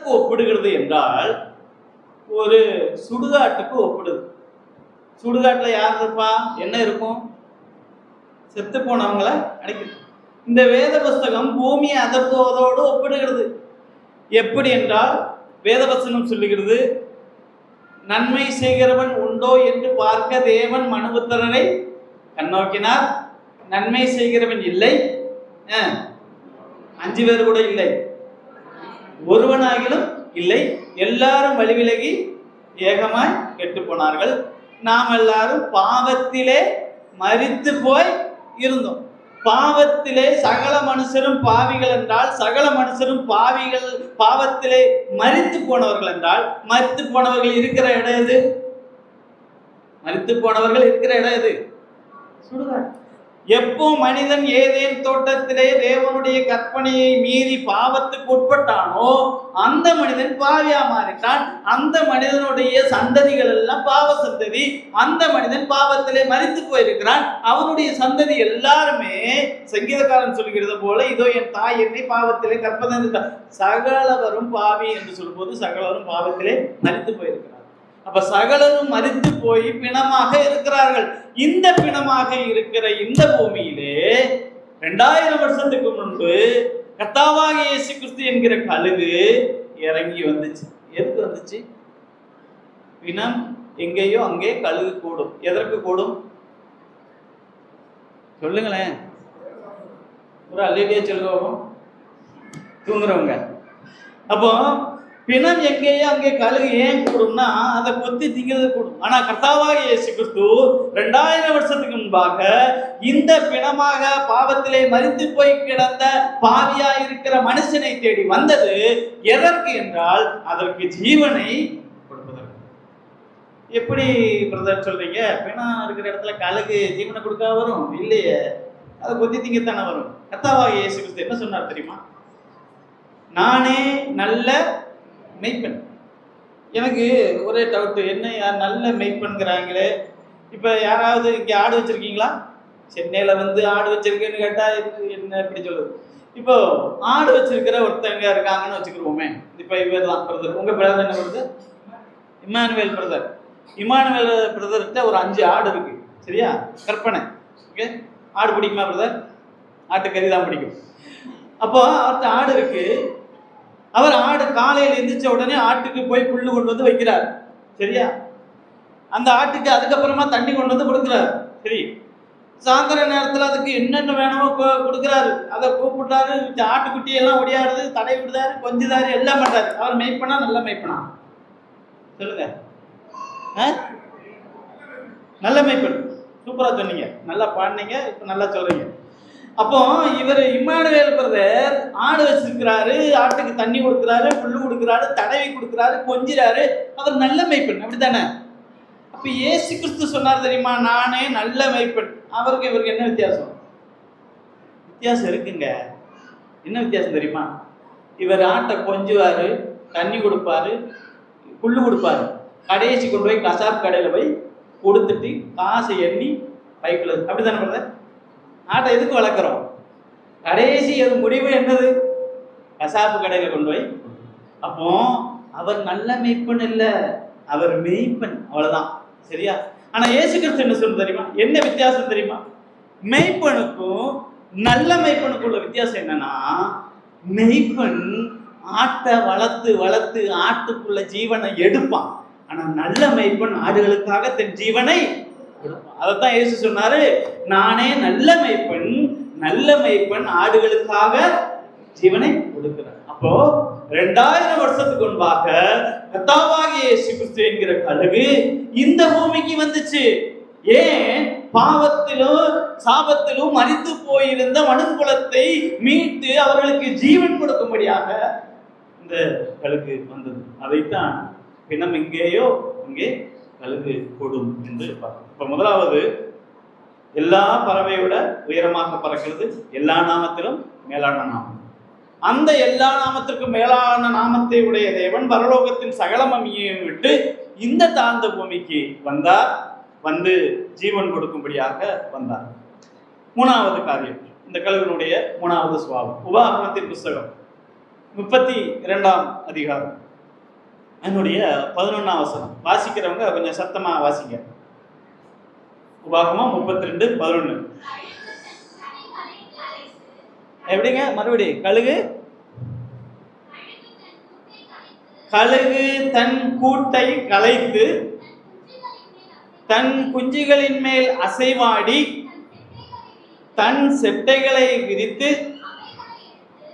எதற்கு ஒப்பிடுகிறது என்றால் ஒரு சுடுகாட்டுக்கு ஒப்பிடுது. சுடுகாட்டுல யார் இருப்பா? என்ன இருக்கும்? செத்து போனவங்களை அடைக்குது. இந்த வேத புஸ்தகம் பூமியை அதோடு ஒப்பிடுகிறது. எப்படி என்றால் வேதவசனம் சொல்லுகிறது, நன்மை செய்கிறவன் உண்டோ என்று பார்க்க தேவன் மனுபுத்திரனை கண்ணோக்கினார், நன்மை செய்கிறவன் இல்லை, 5 பேர் கூட இல்லை, ஒருவனாகிலும் இல்லை, எல்லாரும் வழிவிலகி ஏகமாய் கெட்டு போனார்கள், நாம் எல்லாரும் பாவத்திலே மரித்து போய் இருந்தோம். பாவத்திலே சகல மனுஷரும் பாவிகள் என்றால், சகல மனுஷரும் பாவிகள் பாவத்திலே மரித்து போனவர்கள் என்றால், மரித்து போனவர்கள் இருக்கிற இடம் எது? மரித்து போனவர்கள் இருக்கிற இடம் எது? சுடுகாடு. எப்போ மனிதன் ஏதேன் தோட்டத்திலே தேவனுடைய கற்பனையை மீறி பாவத்துக்கு உட்பட்டானோ அந்த மனிதன் பாவியா மாறிட்டான். அந்த மனிதனுடைய சந்ததிகள் எல்லாம் பாவ சந்ததி. அந்த மனிதன் பாவத்திலே மரித்து போயிருக்கிறான். அவனுடைய சந்ததி எல்லாருமே சங்கீதக்காரன் சொல்கிறது போல, இதோ என் தாய் என்னை பாவத்திலே கற்பதன் சகலவரும் பாவி என்று சொல்லும்போது சகலவரும் பாவத்திலே மரித்து போயிருக்கிறார். அப்ப சகலரும் மரித்து போய் பிணமாக இருக்கிறார்கள். இந்த பிணமாக இருக்கிற இந்த பூமியிலே 2000 வருஷத்துக்கு முன்பு கர்த்தராகிய இயேசு கிறிஸ்து என்கிற கழுகு இறங்கி வந்துச்சு. எதுக்கு வந்துச்சு? பிணம் எங்கேயோ அங்கே கழுகு கூடும். எதற்கு கூடும்? சொல்லுங்களேன், ஒரு அல்லேலூயா சொல்லுவோம் தூங்குறவங்க. அப்போ பிணம் எங்கேயோ அங்கே கழுகு ஏன் கூடும்னா அதை கொத்தி திங்கிறது கூடும். ஆனா கர்த்தராகிய இயேசு கிறிஸ்து 2000 வருஷத்துக்கு முன்பாக இந்த பிணமாக பாவத்திலே மரித்து போய் கிடந்த பாவியா இருக்கிற மனுஷனை தேடி வந்தது எதற்கு என்றால் அதற்கு ஜீவனை கொடுப்பதற்கு. எப்படி பிரதர் சொல்றீங்க? பிணம் இருக்கிற இடத்துல கழுகு ஜீவனை கொடுக்க வரும்? இல்லையே, அதை கொத்தி திங்கத்தானே வரும். கர்த்தராகிய இயேசு கிறிஸ்து என்ன சொன்னார் தெரியுமா? நானே நல்ல மெய்ப்பெண். எனக்கு ஒரே டவுட்டு, என்ன நல்ல மெய்ப்பெண்கிறாங்களே? இப்போ யாராவது இங்கே ஆடு வச்சிருக்கீங்களா? சென்னையில் வந்து ஆடு வச்சிருக்கேன்னு கேட்டால் என்ன இப்படி சொல்லுது? இப்போ ஆடு வச்சிருக்கிற ஒருத்தங்க இருக்காங்கன்னு வச்சுக்கிருவோமே. இப்போ இவர் தான் பிரதர், உங்கள் பிரதர் என்ன வருது? Emmanuel brother. இமானுவேல் பிரதர்கிட்ட ஒரு 5 ஆடு இருக்கு, சரியா? கற்பனை. ஓகே, ஆடு பிடிக்குமா பிரதர்? ஆட்டுக்கறி தான் பிடிக்கும். அப்போ அவர்கிட்ட ஆடு இருக்கு. அவர் ஆடு காலையில் எந்திரிச்ச உடனே ஆட்டுக்கு போய் புல்லு கொண்டு வந்து வைக்கிறார், சரியா? அந்த ஆட்டுக்கு அதுக்கப்புறமா தண்ணி கொண்டு வந்து கொடுக்குறாரு, சரி? சாயந்தர நேரத்தில் அதுக்கு என்னென்ன வேணுமோ கொடுக்குறாரு. அதை கூப்பிட்டாரு, ஆட்டுக்குட்டியெல்லாம் ஒடியாடுது, தடை விடுதாரு, கொஞ்சிதாரு, எல்லாம் பண்றாரு. அவர் மெய்ப்பனா? நல்ல மெய்ப்பனா? சொல்லுங்க. நல்ல மெய்ப்பன். சூப்பரா சொன்னீங்க, நல்லா பாடினீங்க, இப்போ நல்லா சொல்றீங்க. அப்போ இவர் இம்மானுவேல் பிரதர் ஆடு வச்சிருக்கிறாரு, ஆட்டுக்கு தண்ணி கொடுக்குறாரு, புல்லு கொடுக்குறாரு, தடவி கொடுக்குறாரு, கொஞ்சிறாரு. அவர் நல்ல மெய்ப்பெண், அப்படித்தானே? அப்ப இயேசு கிறிஸ்து சொன்னார் தெரியுமா, நானே நல்ல மெய்ப்பெண். அவருக்கு இவருக்கு என்ன வித்தியாசம்? வித்தியாசம் இருக்குங்க. என்ன வித்தியாசம் தெரியுமா? இவர் ஆட்டை கொஞ்சுவாரு, தண்ணி கொடுப்பாரு, புல்லு கொடுப்பாரு, கடைசி கொண்டு போய் கசாப் கடையில் போய் கொடுத்துட்டு காசை எண்ணி பைக்கில், அப்படித்தானே பிரதர்? ஆட்டை எதுக்கு வளர்க்குறோம்? கடைசி முடிவு என்னது? கசாப்பு கடையில் கொண்டு போய். அப்போ அவர் நல்ல மெய்ப்பெண் இல்லை, அவர் மெய்ப்பெண், அவ்வளவுதான், சரியா? ஆனா இயேசு கிறிஸ்து என்ன சொல்றது தெரியுமா? என்ன வித்தியாசம் தெரியுமா? மெய்ப்பெணுக்கும் நல்ல மெய்ப்பெணுக்கும் உள்ள வித்தியாசம் என்னன்னா, மெய்ப்பெண் ஆட்டை வளர்த்து வளர்த்து ஆட்டுக்குள்ள ஜீவனை எடுப்பான். ஆனா நல்ல மெய்ப்பெண் ஆடுகளுக்காக தன் ஜீவனை. அதைத்தான் இயேசு சொன்னாரு, நானே நல்ல மெய்ப்பெண், நல்ல மெய்ப்பெண் ஆடுகளுக்காக ஜீவனை கொடுக்கிறார். அப்போ 2000 வருஷத்துக்கு முன்பாக கர்த்தராகிய இயேசு கிறிஸ்து என்கிற கழுகு இந்த பூமிக்கு வந்துச்சு. ஏன்? பாவத்திலும் சாபத்திலும் மரித்து போயிருந்த மனுக்குலத்தை மீட்டு அவர்களுக்கு ஜீவன் கொடுக்கும்படியாக இந்த கழுகு வந்தது. அதைத்தான் பிணம் எங்கேயோ அங்கே கழுகு கூடும் என்று பார்க்கிறோம். இப்ப முதலாவது, எல்லா பறவையை விட உயரமாக பறக்கிறது, எல்லா நாமத்திலும் மேலான நாமம். அந்த எல்லா நாமத்திற்கும் மேலான நாமத்தை உடைய தேவன் பரலோகத்தின் சகலமையை விட்டு இந்த தாழ்ந்த பூமிக்கு வந்தார், வந்து ஜீவன் கொடுக்கும்படியாக வந்தார். 3வது காரியம், இந்த கழுவினுடைய 3வது சுபாவம். உபாகமத்தின் புஸ்தகம் 32ஆம் அதிகாரம் என்னுடைய 11ஆம் வசனம். வாசிக்கிறவங்க கொஞ்சம் சத்தமா வாசிங்க. உபாகமம் 32:11. எப்படிங்க? மறுபடியும் கழுகு தன் கூட்டை கலைத்து தன் குஞ்சுகளின் மேல் அசைவாடி தன் செட்டைகளை விரித்து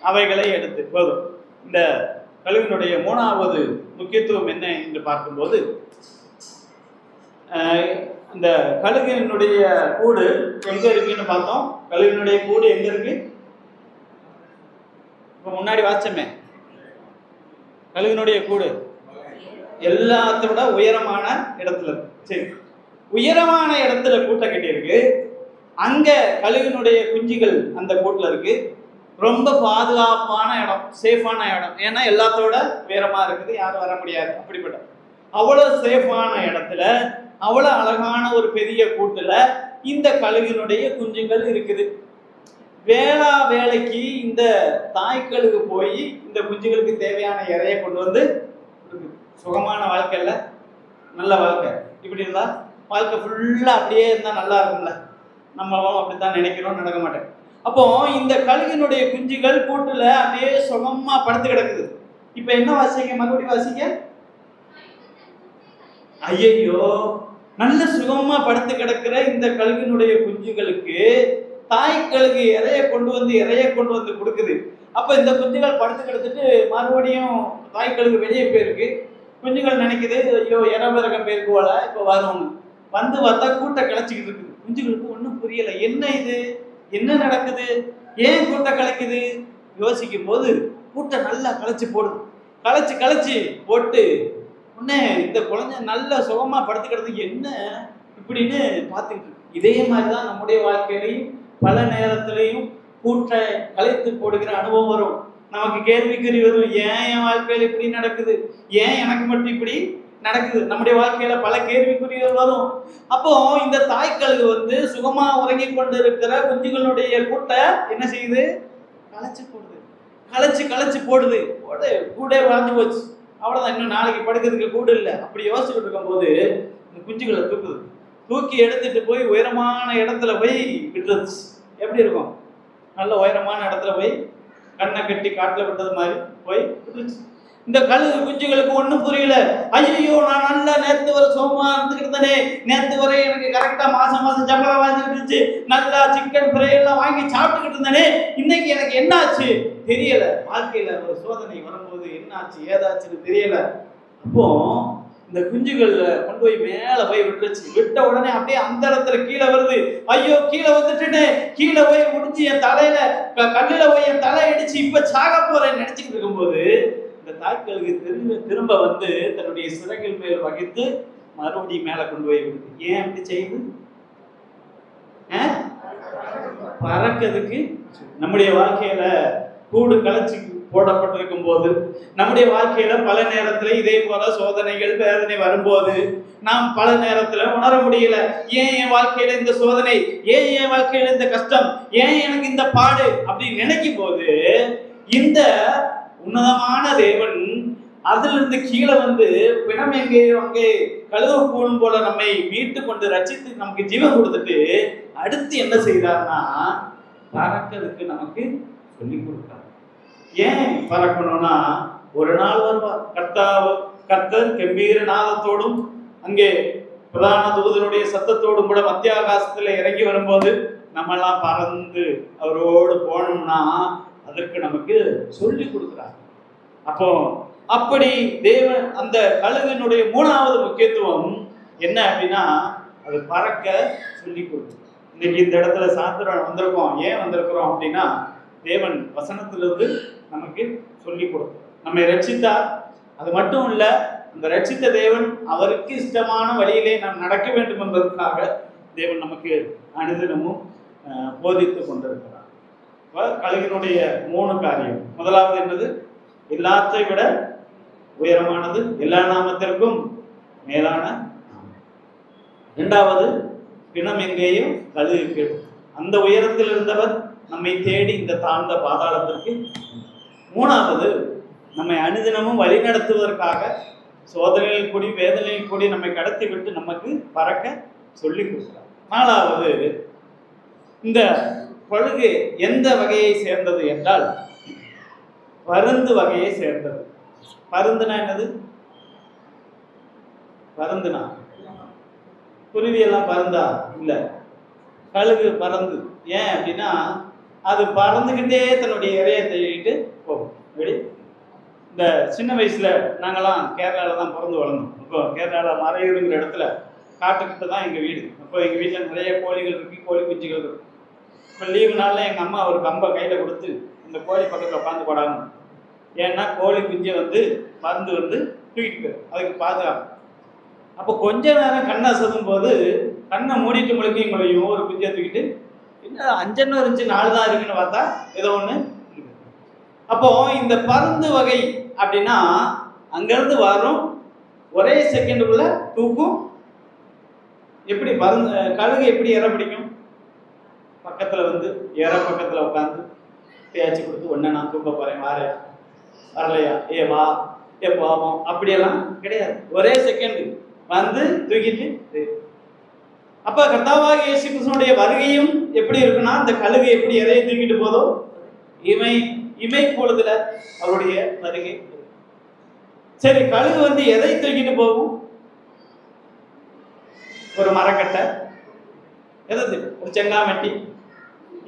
அவைகளை எடுத்து. போதும். இந்த கழுகினுடைய 3வது முக்கியத்துவம் என்ன என்று பார்க்கும்போது, இந்த கழுகினுடைய கூடு எங்க இருக்குன்னு பார்த்தோம். கழுகினுடைய கூடு எங்க இருக்கு? இப்ப முன்னாடி வாச்சமே, கழுகினுடைய கூடு எல்லாத்த விட உயரமான இடத்துல இருக்கு. சரி, உயரமான இடத்துல கூட்டை கட்டியிருக்கு. அங்க கழுகினுடைய குஞ்சுகள் அந்த கூட்டுல இருக்கு. ரொம்ப பாதுகாப்பான இடம், சேஃபான இடம். ஏன்னா எல்லாத்தோட உயரமா இருக்குது, யாரும் வர முடியாது. அப்படிப்பட்ட அவ்வளவு சேஃபான இடத்துல, அவ்வளவு அழகான ஒரு பெரிய கூட்டுல இந்த கழுகினுடைய குஞ்சுகள் இருக்குது. வேளைக்கு இந்த தாய் கழுகு போய் இந்த குஞ்சுகளுக்கு தேவையான இறையை கொண்டு வந்து சுகமான வாழ்க்கை இல்ல, நல்ல வாழ்க்கை. இப்படி இருந்தா வாழ்க்கை ஃபுல்லா அப்படியே இருந்தா நல்லா இருக்கும்ல. நம்மளும் அப்படித்தான் நினைக்கிறோம், நடக்க மாட்டேன். அப்போ இந்த கழுகினுடைய குஞ்சுகள் கூட்டுல அப்படியே சுகமா படுத்து கிடக்குது. இப்ப என்ன வாசிங்க? மறுபடியும் வாசிங்க. ஐயோ, நல்ல சுகமா படுத்து கிடக்கிற இந்த கழுகினுடைய குஞ்சுகளுக்கு தாய் கழுகு இறைய கொண்டு வந்து கொடுக்குது. அப்ப இந்த குஞ்சுகள் படுத்து கிடந்துட்டு மறுபடியும் தாய் கழுகு வெளியே போயிருக்கு. குஞ்சுகள் நினைக்குது, ஐயோ இரவரகம் போயிருக்கு போல, இப்ப வரும்னு வந்து பார்த்தா கூட்டை கலைச்சிக்கிட்டு இருக்குது. குஞ்சுகளுக்கு ஒன்றும் புரியல, என்ன இது, என்ன நடக்குது, ஏன் கூட்டை கலைக்குது? யோசிக்கும் போது கூட்டை நல்லா கலைச்சு போடுது. கலைச்சு போட்டு உடனே இந்த குழந்தை நல்ல சுகமா படுத்துக்கிறது என்ன இப்படின்னு பார்த்துக்கிட்டு இருக்கு. இதே மாதிரிதான் நம்முடைய வாழ்க்கையிலையும் பல நேரத்திலையும் கூட்டை கலைத்து போடுகிற அனுபவம் வரும். நமக்கு கேள்விக்குறி வரும், ஏன் என் வாழ்க்கையில இப்படி நடக்குது, ஏன் எனக்கு மட்டும் இப்படி நடக்குது. நம்முடைய வாழ்க்கையில பல கேள்விக்குறிகள் வரும். அப்போ இந்த தாய்க்கழுகு வந்து சுகமா உறங்கி கொண்டு இருக்கிற குஞ்சுகளுடைய கூட்டை என்ன செய்யுது? கலைச்சு போடுது. கூடே வாழ்ந்து போச்சு, அவ்வளவுதான். இன்னும் நாளைக்கு படுக்கிறதுக்கு கூடு இல்லை. அப்படி யோசிச்சுட்டு இருக்கும் போது இந்த குஞ்சுகளை தூக்கி எடுத்துட்டு போய் உயரமான இடத்துல போய் விட்டுருச்சு. எப்படி இருக்கும்? நல்ல உயரமான இடத்துல போய் கண்ணை கட்டி காட்டுல விட்டது மாதிரி போய் விட்டுருச்சு. இந்த கழுகு குஞ்சுகளுக்கு ஒன்றும் புரியல. ஐயோ, நான் நல்லா நேற்று வரை சோமா இருந்துக்கிட்டு தானே, நேற்று வரை எனக்கு கரெக்டா மாசம் சம்பளம் வாங்கிட்டு இருந்துச்சு, நல்லா சிக்கன் ஃப்ரை எல்லாம் வாங்கி சாப்பிட்டுக்கிட்டு இருந்தேனே, இன்னைக்கு எனக்கு என்ன ஆச்சு தெரியல. வாழ்க்கையில ஒரு சோதனை வரும்போது என்ன ஆச்சு ஏதாச்சுன்னு தெரியல. அப்போ இந்த குஞ்சுகள் கொண்டு போய் மேல போய் விட்டுருச்சு. விட்ட உடனே அப்படியே அந்த இடத்துல கீழே வருது. ஐயோ, கீழே வந்துட்டுன்னு கீழே போய் முடிஞ்சு என் தலையில கல்லுல போய் என் தலை அடிச்சு இப்ப சாக போறேன்னு நினைச்சுக்கிட்டு இருக்கும்போது இந்த தாய்க்கழுகு திரும்ப வந்து தன்னுடைய சிறகில் மேல் வகித்து மறுபடியும் மேல கொண்டு போய் விடுது. ஏன் அப்படி செய்யுது? பறக்கிறதுக்கு. நம்முடைய வாழ்க்கையில கூடு கலைச்சு போடப்பட்டிருக்கும் போது, நம்முடைய வாழ்க்கையில பல நேரத்துல இதே போல சோதனைகள் வேதனை வரும்போது நாம் பல நேரத்துல உணர முடியல, ஏன் என் வாழ்க்கையில இந்த சோதனை, ஏன் என் வாழ்க்கையில இந்த கஷ்டம், ஏன் எனக்கு இந்த பாடு அப்படின்னு நினைக்கும் போது இந்த உன்னதமான தேவன் அதுல இருந்து கீழே வந்து பிணம் எங்கேயோ அங்கே கழுவு கூடும் போல நம்மை மீட்டு கொண்டு ரட்சித்து நமக்கு ஜீவன் கொடுத்துட்டு அடுத்து என்ன செய்தார்னா பறக்கிறதுக்கு நமக்கு சொல்லி கொடுத்தார். ஏன் பறக்கணும்னா ஒரு நாள் வருவார் கர்த்தர் கம்பீர நாதத்தோடும் அங்கே பிரதான தூதனுடைய சத்தத்தோடும் கூட மத்திய ஆகாசத்துல இறங்கி வரும்போது நம்ம எல்லாம் பறந்து அவரோடு போனோம்னா அதற்கு நமக்கு சொல்லி கொடுக்கிறார். அப்போ அப்படி தேவன் அந்த கழுகினுடைய 3வது முக்கியத்துவம் என்ன அப்படின்னா அது பறக்க சொல்லி கொடுக்கும். இன்னைக்கு இந்த இடத்துல சாத்திரம் வந்திருக்கோம். ஏன் வந்திருக்கிறோம் அப்படின்னா தேவன் வசனத்திலிருந்து நமக்கு சொல்லி கொடுக்கும். நம்மை ரட்சித்தார். அது மட்டும் இல்ல, அந்த ரட்சித்த தேவன் அவருக்கு இஷ்டமான வழியிலே நாம் நடக்க வேண்டும் என்பதற்காக தேவன் நமக்கு அனுதினமும் போதித்து கொண்டிருக்கிறார். கழுகினுடைய 3 காரியம். முதலாவது என்னது? எல்லாத்தை விட உயரமானது, எல்லா நாமத்திற்கும் மேலான. 2வது பிணம் எங்கேயும் கழுகு. அந்த உயரத்தில் இருந்தவர் நம்மை தேடி இந்த தாழ்ந்த பாதாளத்திற்கு. 3வது நம்மை அனுதினமும் வழி நடத்துவதற்காக சோதனையில் கூடி வேதனையில் கூடி நம்மை கடத்தி விட்டு நமக்கு பறக்க சொல்லி கொடுக்கிறார். நாலாவது, இந்த பழுகு எந்த வகையை சேர்ந்தது என்றால் பருந்து வகையை சேர்ந்தது. பருந்துனா என்னது? பருந்துனா குருவியெல்லாம் பருந்தா இல்லை, கழுகு பறந்து. ஏன் அப்படின்னா அது பறந்துக்கிட்டே தன்னுடைய இறையை தேடிட்டு போகும். எப்படி இந்த சின்ன வயசுல நாங்கள்லாம் கேரளாவில் தான் பிறந்து வளர்ந்தோம். இப்போ கேரளாவில் மறையூருங்கிற இடத்துல காட்டுக்கிட்ட தான் எங்கள் வீடு. அப்போ எங்கள் வீட்டில் நிறைய கோழிகள் இருக்கு, கோழி குஞ்சுகள் இருக்கு. இப்போ லீவு நாளில் எங்கள் அம்மா ஒரு கம்பை கையில் கொடுத்து இந்த கோழி பக்கத்தில் உட்காந்து போடாங்க. ஏன்னா கோழி குஞ்சை மருந்து தூக்கிட்டு போயிடும், அதுக்கு பாதுகாப்பு. அப்போ கொஞ்ச நேரம் கண்ணை அசதும் போது கண்ணை மூடிட்டு முழுக்கையும் ஒரு குஞ்சை தூக்கிட்டு என்ன 5 இருந்துச்சு 4 தான் இருக்குன்னு பார்த்தா ஏதோ ஒன்று. அப்போ இந்த பருந்து வகை அப்படின்னா அங்கிருந்து வரும், ஒரே செகண்டுக்குள்ள தூக்கும். எப்படி பருந்து கழுகு எப்படி இற பிடிக்கும்? பக்கத்தில் இற பக்கத்தில் உட்காந்து பேச்சு கொடுத்து ஒன்றை நான் தூக்க போகிறேன், வாரையா வரலையா, ஏ வா ஏ போவோம், அப்படியெல்லாம் கிடையாது. ஒரே செகண்டு தூக்கிட்டு. அப்ப கர்த்தாவாகிய இயேசு கிறிஸ்துவினுடைய வருகையும் எப்படி இருக்குன்னா, இந்த கழுகு எப்படி இறையை தூக்கிட்டு போதோ இமை பொழுதுல அவருடைய வருகை. சரி, கழுகு எதை தூக்கிட்டு போகும்? ஒரு மரக்கட்டை, எதை ஒரு செங்காமெட்டி,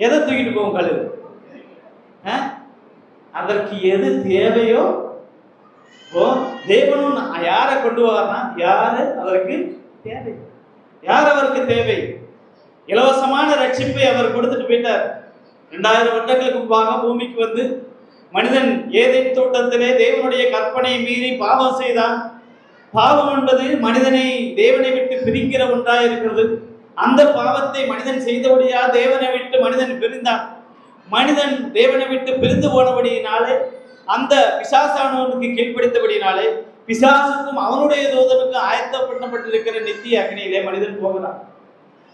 எதை தூக்கிட்டு போகும் கழுகு? அதற்கு எது தேவையோ தேவனும் யாரை கொண்டு வரனா, யாரு அதற்கு தேவை, யார் அவருக்கு தேவை? இலவசமான ரட்சிப்பை அவர் கொடுத்துட்டு போயிட்டார். 2000 வருடங்களுக்கு முன்பாக பூமிக்கு மனிதன் ஏதேன் தோட்டத்திலே தேவனுடைய கற்பனையை மீறி பாவம் செய்தான். பாவம் என்பது மனிதனை தேவனை விட்டு பிரிக்கிற ஒன்றாக இருக்கிறது. அந்த பாவத்தை மனிதன் செய்தபடியா தேவனை விட்டு மனிதன் பிரிந்தான். மனிதன் தேவனை விட்டு பிரிந்து போனபடியினாலே, அந்த பிசாசானவனுக்கு கீழ்ப்படித்தபடினாலே, பிசாசுக்கும் அவனுடைய தூதனுக்கும் ஆயத்தப்பட்டிருக்கிற நித்திய அக்னியிலே மனிதன் போகிறான்.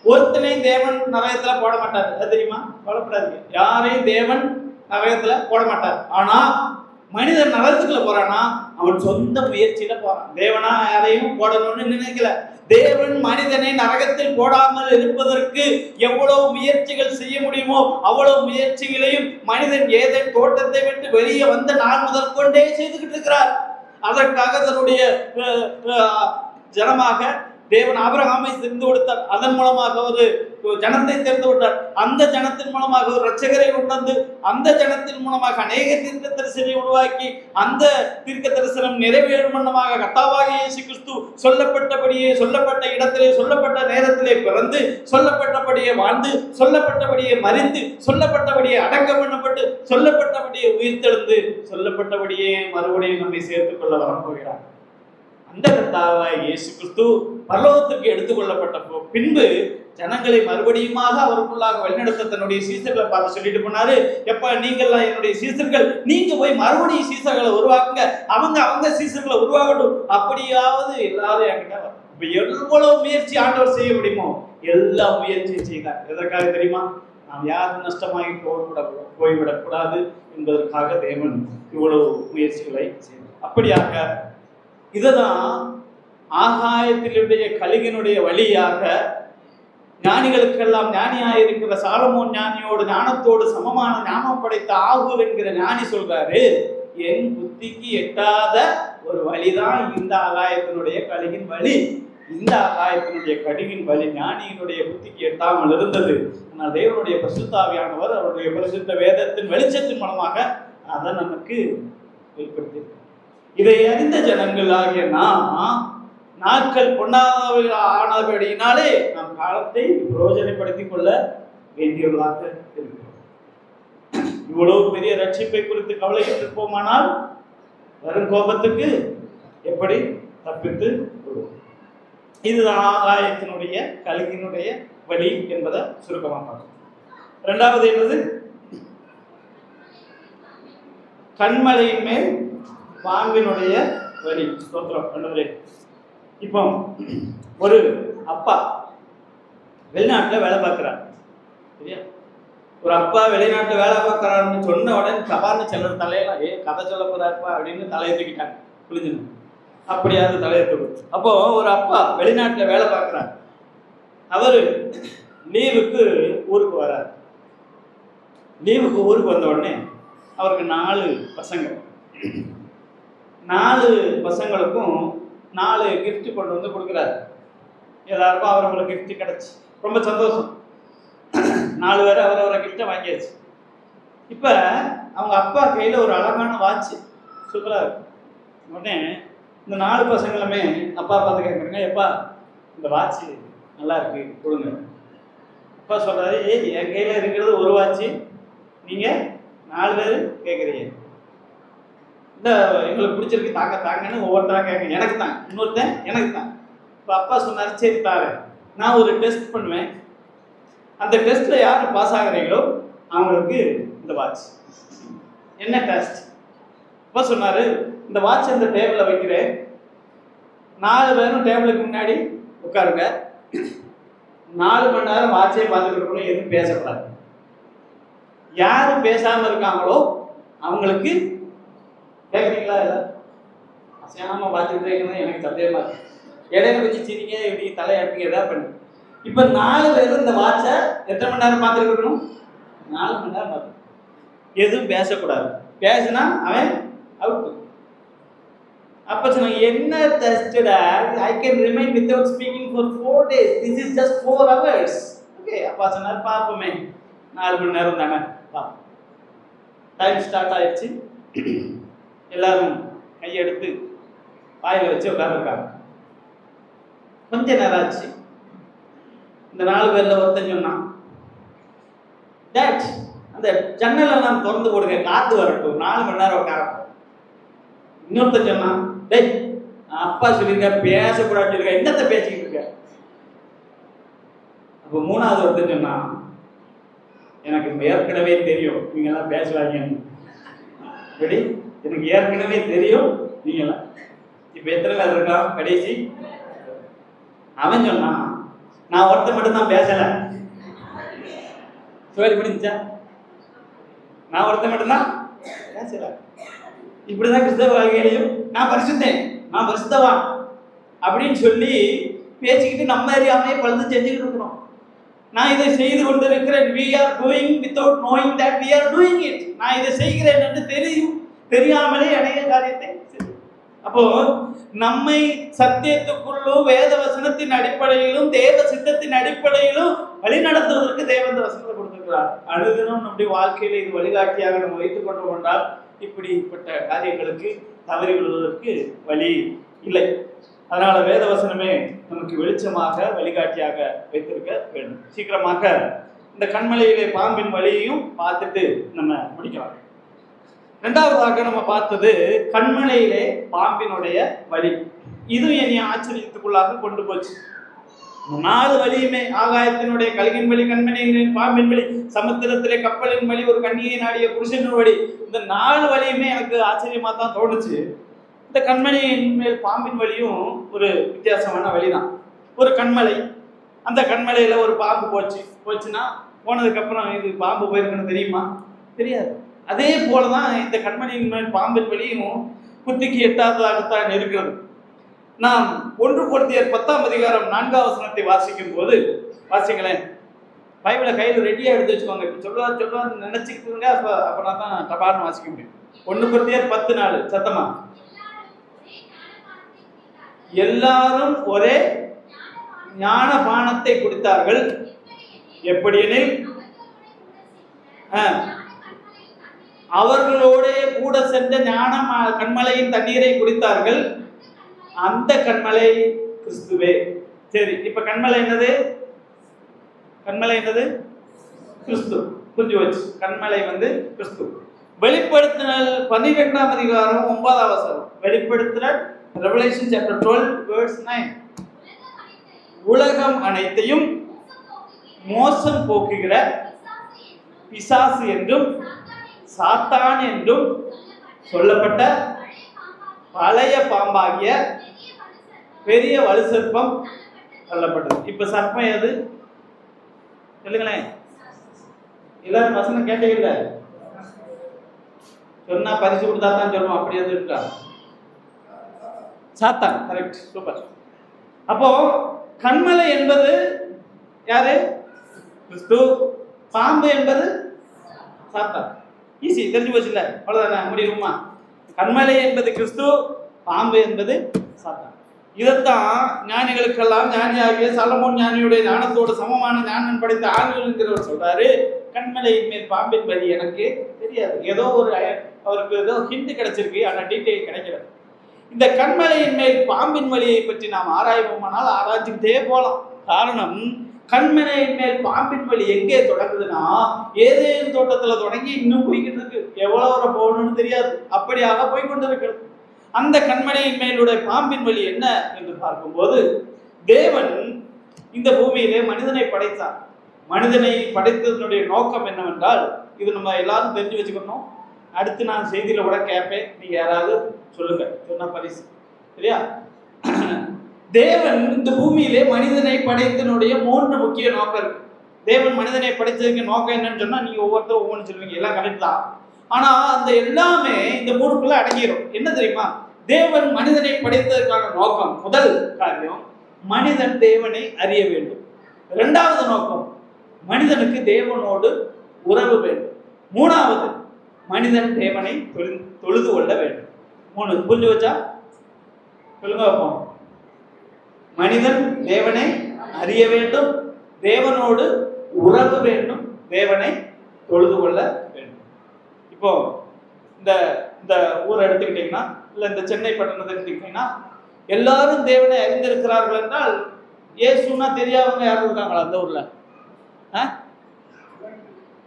ஒருத்தனை தேவன் நரகத்துல போட மாட்டார், அது தெரியுமா? போடப்படாது. யாரையும் தேவன் நரகத்துல போட மாட்டார். ஆனா மனிதன் நரகத்துக்குள்ள போறானா அவன் சொந்த முயற்சியில போறான். தேவனா யாரையும் போடணும்னு நினைக்கல. தேவன் மனிதனை நரகத்தில் போடாமல் இருப்பதற்கு எவ்வளவு முயற்சிகள் செய்ய முடியுமோ அவ்வளவு முயற்சிகளையும் மனிதன் ஏதேன் தோட்டத்தை விட்டு வெளியே வந்த நாள் முதல் கொண்டே செய்துகிட்டு இருக்கிறார். அதற்காக தன்னுடைய ஜனமாக தேவன் ஆபிரகாமை தெரிந்து கொடுத்தார். அதன் மூலமாக ஒரு ஜனத்தை தெரிந்து விட்டார். அந்த ஜனத்தின் மூலமாக ஒரு இரட்சகரை கொண்டு அந்த ஜனத்தின் மூலமாக அநேக தீர்க்க தரிசனை உருவாக்கி அந்த தீர்க்க தரிசனம் நிறைவேறும் வண்ணமாக கர்த்தாவாகிய இயேசு கிறிஸ்து சொல்லப்பட்டபடியே, சொல்லப்பட்ட இடத்திலே, சொல்லப்பட்ட நேரத்திலே பிறந்து, சொல்லப்பட்டபடியே வாழ்ந்து, சொல்லப்பட்டபடியே மறித்து, சொல்லப்பட்டபடியே அடக்கம் பண்ணப்பட்டு, சொல்லப்பட்டபடியே உயிர்த்தெழுந்து, சொல்லப்பட்டபடியே மறுபடியும் நம்மை சேர்த்துக் கொள்ள வரப்போகிறார். அந்த கர்த்தாவாகிய இயேசு கிறிஸ்து பரலோகத்துக்கு எடுத்துக்கொள்ளப்பட்ட பின்பு ஜனங்களை மறுபடியுமாக அவருக்குள்ளாக வழிநடத்த தன்னுடைய சீசர்களை பார்த்து சொல்லிட்டு போனாரு, எப்ப நீங்கள்லாம் என்னுடைய சீசர்கள், நீங்க போய் மறுபடியும் சீசர்களை உருவாக்குங்க, அவங்க சீசர்களை உருவாகட்டும், அப்படியாவது எல்லாரும் என்கிட்ட வரும். இப்ப எவ்வளவு முயற்சி ஆண்டவர் செய்ய முடியுமோ எல்லா முயற்சியும் செய்தார். எதற்காக தெரியுமா? நாம் யாரும் நஷ்டமாகி போய்விடக்கூடாது என்பதற்காக தேவன் இவ்வளவு முயற்சிகளை செய்தார். அப்படியாக இதுதான் ஆகாயத்தினுடைய கழுகினுடைய வழியாக ஞானிகளுக்கெல்லாம் ஞானியாயிருக்கிற சாலமோன் ஞானியோடு ஞானத்தோடு சமமான ஞானம் படைத்த ஆகூர் என்கிற ஞானி சொல்றாரு, என் புத்திக்கு எட்டாத ஒரு வழிதான் இந்த ஆகாயத்தினுடைய கழுகின் வழி. இந்த ஆகாயத்தினுடைய கழுகின் வழி ஞானியினுடைய புத்திக்கு எட்டாமல் இருந்தது. ஆனால் தேவனுடைய பரிசுத்தாவியானவர் அவருடைய பரிசுத்த வேதத்தின் வெளிச்சத்தின் மூலமாக அதை நமக்கு வெளிப்படுத்தி, இதை அறிந்த ஜனங்களாகிய நாம் நாட்கள் ஆனபடியினாலே நாம் காலத்தை பிரயோஜனப்படுத்திக் கொள்ள வேண்டியவர்களாக இருக்கிறோம். இவ்வளவு பெரிய ரட்சிப்பை குறித்து கவலையிட்டு இருப்போமானால் வரும் கோபத்துக்கு எப்படி தப்பித்து விடுவோம்? இதுதான் ஆகாயத்தினுடைய கழுகினுடைய வழி என்பதை சுருக்கமாக பார்க்கணும். இரண்டாவது என்னது? கண்மலையின் மேல் பாம்பினுடைய வரி. ஸ்தோத்திரம். இப்போ ஒரு அப்பா வெளிநாட்டில் வேலை பார்க்குறார், சரியா? ஒரு அப்பா வெளிநாட்டு வேலை பார்க்கறாருன்னு சொன்ன உடனே கபார்னு செல்ற தலையெல்லாம் கதை சொல்ல போறாருப்பா அப்படின்னு தலையை தூக்கிட்டாங்க புரிஞ்சுங்க. அப்படியாவது தலையை தூக்கு. அப்போ ஒரு அப்பா வெளிநாட்டுல வேலை பார்க்குறாரு. அவரு லீவுக்கு ஊருக்கு வர்றாரு. லீவுக்கு ஊருக்கு வந்த உடனே அவருக்கு 4 பசங்க. 4 பசங்களுக்கும் 4 கிஃப்ட் கொண்டு வந்து கொடுக்குறாரு. எல்லாருக்கும் அவரோட கிஃப்ட் கிடைச்சி ரொம்ப சந்தோஷம். 4 பேர் அவரோட கிஃப்டை வாங்கியாச்சு. இப்போ அவங்க அப்பா கையில் ஒரு அழகான வாட்ச் சூப்பராக இருக்கு. உடனே இந்த 4 பசங்களுமே அப்பா பார்த்து கேட்குறாங்க, எப்பா இந்த வாட்ச் நல்லா இருக்கு கொடுங்க. அப்பா சொல்கிறாரு, என் கையில் இருக்கிறது ஒரு வாட்ச், நீங்கள் 4 பேர் கேட்குறீங்க, இந்த எங்களுக்கு பிடிச்சிருக்கு தாங்க தாங்கன்னு ஒவ்வொருத்தராக கேட்குறேன். எனக்கு தான், இன்னொருத்தன் எனக்கு தான். இப்போ அப்பா சொன்னார், சரி தாரு, நான் ஒரு டெஸ்ட் பண்ணுவேன், அந்த டெஸ்ட்டில் யார் பாஸ் ஆகுறீங்களோ அவங்களுக்கு இந்த வாட்ச். என்ன டெஸ்ட்? அப்பா சொன்னார், இந்த வாட்ச் அந்த டேபிளில் வைக்கிறேன், 4 பேரும் டேபிளுக்கு முன்னாடி உட்காருங்க, 4 மணி நேரம் வாட்சே பார்த்துட்டு இருக்கணும், எதுவும் பேசக்கூடாது. யாரும் பேசாமல் இருக்காங்களோ அவங்களுக்கு கேட்குறீங்களா? இல்லை அசையாமல் பார்த்துக்கிட்டே இருக்கணும். எனக்கு சந்தேகமா இருக்கு. இடையில வச்சு சிரிங்க, இப்படி தலையாட்டுங்க, எதாவது பண்ணு. இப்போ 4 பேரும் இந்த வாட்சை எத்தனை மணி நேரம் பார்த்துட்டு இருக்கணும்? 4 மணி நேரம் பார்த்து எதுவும் பேசக்கூடாது. பேசினா அவன் அவுட்டு. அப்போ சொன்னாங்க, என்ன டெஸ்டடா? I can remain without speaking for 4 days. This is just 4 hours. Okay, அப்பா சொன்னார், பார்ப்போமே, 4 மணி நேரம் தானே. டைம் ஸ்டார்ட் ஆயிடுச்சு. எல்லாரும் கையெடுத்து வாயில் வச்சு உட்காந்துருக்காங்க. கொஞ்ச நேரம் ஆச்சு. இந்த 4 பேர்ல ஒருத்தன் சொன்னான், டேட் அந்த ஜன்னலெல்லாம் திறந்து போடுங்க, காத்து வரட்டும், 4 மணி நேரம் உட்காரட்டும். இன்னொருத்தன் சொன்னான், டேய் அப்பா சொல்லியிருக்க பேசக்கூடாது சொல்லிருக்க, என்னத்தை பேசிக்கிட்டு இருக்க? அப்போ 3வது ஒருத்தன் சொன்னான், எனக்கு ஏற்கனவே தெரியும் நீங்கெல்லாம் பேசுவாங்கன்னு. எப்படி? எனக்கு ஏற்கனவே தெரியும் நீங்கெல்லாம். இப்போ எத்தனை பேர் இருக்கான் கடைசி? அவன் சொன்னான், நான் ஒருத்தன் மட்டும்தான் பேசலை. சோழி முடிஞ்சா? நான் ஒருத்தன் மட்டும்தான் பேசலை. இப்படிதான் கிறிஸ்தவ வாழ்க்கையிலையும் நான் பரிசுத்தேன், நான் பரிசுத்தவான் அப்படின்னு சொல்லி பேசிக்கிட்டு நம்ம அறியாமையே பழுது செஞ்சுக்கிட்டு இருக்கிறோம். நான் இதை செய்து கொண்டிருக்கிறேன். we are doing without knowing that we are doing it. நான் இதை செய்கிறேன் என்று தெரியாமலே அநேக காரியத்தை. அப்போ நம்மை சத்தியத்துக்குள்ளும் வேத வசனத்தின் அடிப்படையிலும் தேவ சித்தத்தின் அடிப்படையிலும் வழிநடத்துவதற்கு தேவந்த வசனத்தை கொடுத்திருக்கிறார். அனுதினம் நம்முடைய வாழ்க்கையில இது வழிகாட்டியாக நம்ம வைத்துக் கொண்டோம் என்றால் இப்படிப்பட்ட காரியங்களுக்கு தவறி விடுவதற்கு வழி இல்லை. அதனால வேத வசனமே நமக்கு வெளிச்சமாக வழிகாட்டியாக வைத்திருக்க வேண்டும். சீக்கிரமாக இந்த கண்மலையிலே பாம்பின் வழியையும் பார்த்துட்டு நம்ம முடிக்கலாம். 2வதாக நம்ம பார்த்தது கண்மலையிலே பாம்பினுடைய வழி. இது என்னை ஆச்சரியத்துக்குள்ளாக கொண்டு போச்சு. 4 வழியுமே, ஆகாயத்தினுடைய கழுகின் வழி, கண்மலையின் பாம்பின் வழி, சமுத்திரத்திலே கப்பலின் வழி, ஒரு கண்ணியை நாடிய புருஷன் வழி, இந்த 4 வழியுமே எனக்கு ஆச்சரியமா தான் தோணுச்சு. இந்த கண்மலையின் மேல் பாம்பின் வழியும் ஒரு வித்தியாசமான வழிதான். ஒரு கண்மலை, அந்த கண்மலையில ஒரு பாம்பு போச்சுன்னா போனதுக்கு அப்புறம் இது பாம்பு போயிருக்குன்னு தெரியுமா? தெரியாது. அதே போலதான் இந்த கண்மலையின் மேல் பாம்பின் வழியும் புத்திக்கு எட்டாததாகத்தான் இருக்கிறது. நாம் 1 கொரிந்தியர் 10ஆம் அதிகாரம் 4ஆம் வசனத்தை வாசிக்கும் போது, வாசிங்களேன், பைபிளை கையில் ரெடியாக எடுத்து வச்சுக்கோங்க. இப்போ சொல்லுவான்னு நினைச்சுக்கிட்டுங்க. அப்போ தான் டபார்னு வாசிக்க முடியும். 1 கொரிந்தியர் 10:4 சத்தமா. எல்லாரும் ஒரே ஞான பானத்தை குடித்தார்கள். எப்படியெனில் அவர்களோட கூட சென்ற ஞான கண்மலையின் தண்ணீரை குடித்தார்கள். அந்த கண்மலை கிறிஸ்துவே. சரி, இப்ப கண்மலை என்னது? கண்மலை என்னது? கிறிஸ்து. புரிஞ்சு வச்சு, கண்மலை கிறிஸ்து. வெளிப்படுத்தினல் 12ஆம் அதிகாரம் 9ஆம் வசனம். வெளிப்படுத்தினல் Revelation chapter 12 verse 9. உலகம் அனைத்தையும் மோசம் போக்குகிற பிசாசு என்றும் சாத்தான் என்றும் சொல்லப்பட்ட பழைய பாம்பாகிய பெரிய வலு சர்ப்பம் சொல்லப்பட்டது. இப்ப சர்ப்பம் எது சொல்லுங்களேன்? எல்லாரும் வசனம் கேட்டே இல்லை, சொன்னா பரிசு கொடுத்தா தான் சொல்லுவோம், அப்படி எதுவும் இருக்கா? சாத்தான். Correct, super. அப்போ கண்மலை என்பது யாரு? கிறிஸ்து. பாம்பு என்பது சாத்தான். ஈஸி, தெரிஞ்சு போச்சு இல்ல? அவ்வளவுதானே, முடியுமா? கண்மலை என்பது கிறிஸ்து, பாம்பு என்பது சாத்தான். இதைத்தான் ஞானிகளுக்கெல்லாம் ஞானியாகிய சாலமோன் ஞானியுடைய ஞானத்தோடு சமமான ஞானம் படைத்த ஆளுங்கிறவர் சொல்றாரு, கண்மலையின் மேல் பாம்பின் வழி எனக்கு தெரியாது. ஏதோ ஒரு அவருக்கு ஏதோ ஹிண்ட் கிடைச்சிருக்கு, ஆனா டீட்டெயில் கிடைக்கல. இந்த கண்மலையின் மேல் பாம்பின் வழியை பற்றி நாம் ஆராய்வோமானால் ஆராய்ச்சிக்கிட்டே போகலாம். காரணம், கண்மலையின் மேல் பாம்பின் வழி எங்கே தொடங்குதுன்னா, ஏதேனும் தோட்டத்துல தொடங்கி இன்னும் போய்கிட்டு இருக்கு. எவ்வளவு போகணும்னு தெரியாது, அப்படியாக போய்கொண்டு இருக்கிறது. அந்த கண்மலையின் மேலுடைய பாம்பின் வழி என்ன என்று பார்க்கும்போது, தேவன் இந்த பூமியிலே மனிதனை படைத்தார். மனிதனை படைத்ததனுடைய நோக்கம் என்னவென்றால், இது நம்ம எல்லாரும் தெரிஞ்சு வச்சுக்கணும். அடுத்து நான் செய்தியில கூட கேட்பேன், நீங்க யாராவது சொல்லுங்க, சொன்ன பரிசு. சரியா? தேவன் இந்த பூமியிலே மனிதனை படைத்தனுடைய 3 முக்கிய நோக்கம் இருக்கு. தேவன் மனிதனை படைத்ததுக்கு நோக்கம் என்னன்னு சொன்னா, நீங்க ஒவ்வொருத்தரும் ஒவ்வொன்று சொல்லுவீங்க, எல்லாம் கரெக்ட் தான். ஆனா அந்த எல்லாமே இந்த 3க்குள்ள அடங்கிடும். என்ன தெரியுமா? தேவன் மனிதனை படைத்ததற்கான நோக்கம், முதல் காரியம், மனிதன் தேவனை அறிய வேண்டும். 2வது நோக்கம், மனிதனுக்கு தேவனோடு உறவு வேண்டும். 3வது, மனிதன் தேவனை தொழுது கொள்ள வேண்டும். 3 புரிஞ்சு வச்சா சொல்லுங்க வைப்போம். மனிதன் தேவனை அறிய வேண்டும், தேவனோடு உறவு வேண்டும், தேவனை தொழுது கொள்ள வேண்டும். இப்போ இந்த ஊரை எடுத்துக்கிட்டீங்கன்னா, இல்ல இந்த சென்னை பட்டணத்தை எடுத்துக்கிட்டீங்கன்னா, எல்லாரும் தேவனை அறிந்திருக்கிறார்கள் என்றால், இயேசுனா தெரியாதவங்க யாரும் இருக்காங்களா அந்த ஊர்ல?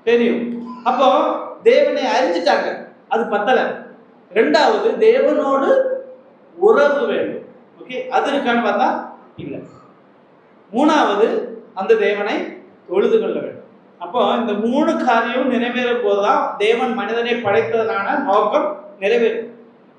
தெரியும். அப்போ தேவனை அறிஞ்சிட்டாங்க, அது பத்தல. 2வது, தேவனோடு உறவு வேண்டும். ஓகே, அது இருக்கான்னு பார்த்தா இல்லை. 3வது, அந்த தேவனை தொழுது கொள்ள வேண்டும். அப்போ இந்த 3 காரியம் நிறைவேறும் போதுதான் தேவன் மனிதனை படைத்ததனான நோக்கம் நிறைவேறும்.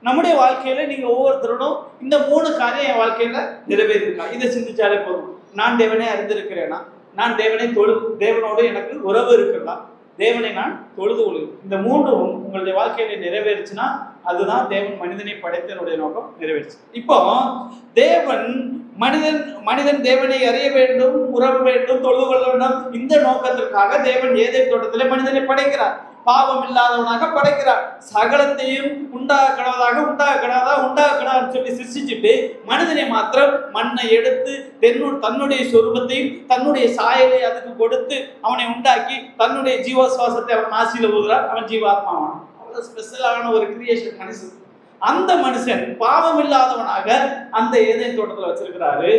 நம்முடைய வாழ்க்கையில நீங்க ஒவ்வொருத்தரும் இந்த 3 காரியம் என் வாழ்க்கையில நிறைவேறிருக்கா, இதை சிந்திச்சாலே போதும். நான் தேவனை அறிந்திருக்கிறேனா, நான் தேவனோடு எனக்கு உறவு இருக்கிறதா, தேவனை நான் தொழுது கொள்கிறேன். இந்த 3ம் உங்களுடைய வாழ்க்கையில நிறைவேறுச்சுன்னா அதுதான் தேவன் மனிதனை படைத்தனுடைய நோக்கம் நிறைவேறுச்சு. இப்போ தேவன் மனிதன் தேவனை அறிய வேண்டும், உறவு வேண்டும், தொழுது கொள்ள வேண்டும். இந்த நோக்கத்திற்காக தேவன் ஏதேன் தோட்டத்திலே மனிதனை படைக்கிறார். பாவம் இல்லாதவனாக படைக்கிறார். சகலத்தையும் உண்டாகக்கூடாதுன்னு சொல்லி சிருஷ்டிச்சுட்டு மனிதனை மாத்திரம் மண்ணை எடுத்து தன்னுடைய சொரூபத்தையும் தன்னுடைய சாயலை அதுக்கு கொடுத்து அவனை உண்டாக்கி தன்னுடைய ஜீவசுவாசத்தை அவன் ஆசியில ஊதுறார். அவன் ஜீவாத்மாவான். அவ்வளவு ஸ்பெஷலான ஒரு கிரியேஷன் மனுஷன். அந்த மனுஷன் பாவம் இல்லாதவனாக அந்த ஏதேன் தோட்டத்துல வச்சிருக்கிறாரு.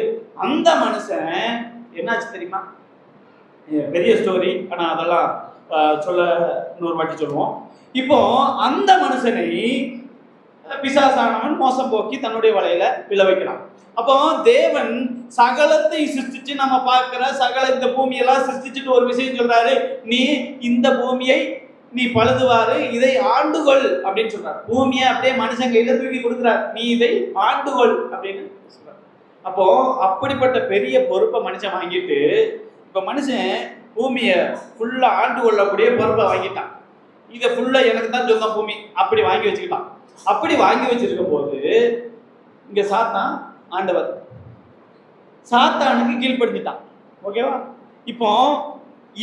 அந்த மனுஷன் என்னாச்சு தெரியுமா? பெரிய ஸ்டோரி, ஆனா அதெல்லாம் சொல்ல இன்னொரு வாட்டி சொல்லுவோம். இப்போ அந்த மனுஷனை பிசாசானவன் மோசம் போக்கி தன்னுடைய வலையில விழ வைக்கிறான். அப்போ தேவன் சகலத்தை சிருஷ்டிச்சு நம்ம பார்க்கிற இந்த பூமியெல்லாம் சிருஷ்டிச்சுட்டு ஒரு விஷயம் சொல்றாரு, நீ இந்த பூமியை நீ பழுதுவாரு, இதை ஆண்டுகொள் அப்படின்னு சொல்றாரு. பூமியை அப்படியே மனுஷன் கையில தூக்கி கொடுக்குறார், நீ இதை ஆண்டுகொள் அப்படின்னு சொல்றாரு. அப்போ அப்படிப்பட்ட பெரிய பொறுப்பை மனுஷன் வாங்கிட்டு இப்ப மனுஷன் பூமியை ஃபுல்லா ஆண்டு கொள்ளக்கூடிய பொறுப்பை வாங்கிட்டான். இதை ஃபுல்லா எனக்கு தான் சொந்த பூமி அப்படி வாங்கி வச்சுக்கிட்டான். அப்படி வாங்கி வச்சிருக்கும் போது இங்க சாத்தான் ஆண்டவர் சாத்தானுக்கு கீழ்படுத்திட்டான். ஓகேவா? இப்போ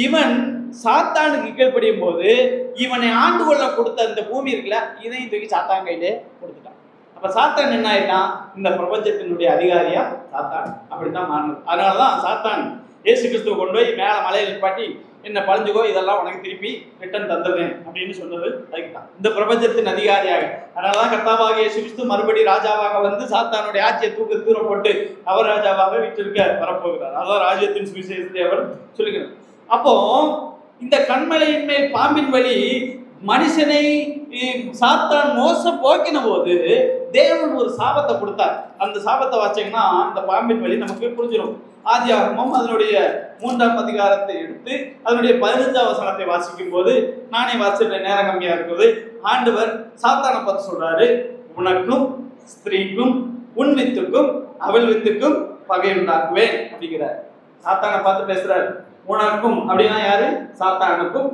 இவன் சாத்தானுக்கு கீழ்படியும் போது இவனை ஆண்டு கொள்ள கொடுத்த இந்த பூமி இருக்குல்ல, இதையும் தூக்கி சாத்தான் கையிலே கொடுத்துட்டான். அப்ப சாத்தான் என்ன ஆயிட்டான்? இந்த பிரபஞ்சத்தினுடைய அதிகாரியா சாத்தான் அப்படித்தான் மாறினது. அதனாலதான் சாத்தான் இயேசு கிறிஸ்துவை கொண்டு போய் மேல மலையில் நிப்பாட்டி, என்ன பழஞ்சுக்கோ, இதெல்லாம் உனக்கு திருப்பி ரிட்டர்ன் தந்துடுறேன் அப்படின்னு சொன்னது அதுக்குதான், இந்த பிரபஞ்சத்தின் அதிகாரியாக. அதனாலதான் கர்த்தாவாக இயேசு கிறிஸ்து மறுபடி ராஜாவாக வந்து சாத்தானுடைய ஆட்சியை தூரம் போட்டு அவர் ராஜாவாக வீட்டிற்க வரப்போகிறார். அதான் ராஜ்யத்தின் சுவிசேஷத்தை அவர் சொல்லுகிறார். அப்போ இந்த கண்மலையின் மேல் பாம்பின் வழி மனுஷனை சாத்தான் மோசம் போக்கின போது தேவன் ஒரு சாபத்தை கொடுத்தார். அந்த சாபத்தை வாச்சீங்கன்னா அந்த பாம்பின் வழி நமக்கு புரிஞ்சிடும். ஆதியாகமம் அதனுடைய 3ஆம் அதிகாரத்தை எடுத்து அதனுடைய 15ஆம் வசனத்தை வாசிக்கும் போது, நானே வாசிக்கிற நேரம் கம்மியா இருக்குது, ஆண்டவர் சாத்தானை பார்த்து சொல்றாரு, உனக்கும் ஸ்திரீக்கும் உன் வித்துக்கும் அவள் வித்துக்கும் பகை உண்டாக்குவேன் அப்படிங்கிறார். சாத்தானை பார்த்து பேசுறாரு. உனக்கும் அப்படின்னா யாரு? சாத்தானுக்கும்.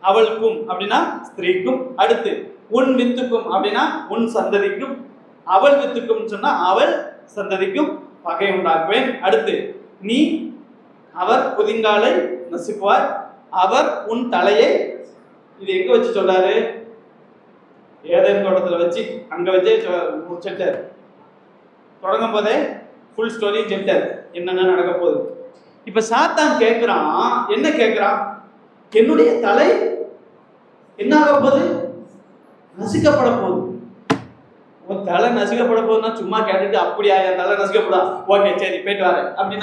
அவளுக்கும் அப்படின்னா ஸ்திரீக்கும். அடுத்து உன் வித்துக்கும் அப்படின்னா உன் சந்ததிக்கும். அவள் வித்துக்கும் சொன்னா அவள் சந்ததிக்கும் பகை உண்டாக்குவேன். அடுத்து நீ அவர் புதிங்காலை நசுக்குவார், அவர் உன் தலையை. இது எங்க வச்சு சொல்றாரு? ஏதேன் தோட்டத்துல வச்சு, அங்க வச்சே முடிச்சிட்டார். தொடங்கும் போதே ஃபுல் ஸ்டோரி செப்டர் என்னென்ன நடக்க போகுது. இப்ப சாத்தான் கேட்கிறான், என்ன கேட்கிறான்? என்னுடைய தலை என்ன ஆக போகுது? நசுக்கப்பட போகுது. உன் தலை நசுக்கப்பட போகுதுன்னா சும்மா கேட்டுட்டு அப்படியா என் தலை நசுக்கப்படா, ஓகே சரி போயிட்டு வரேன் அப்படின்னு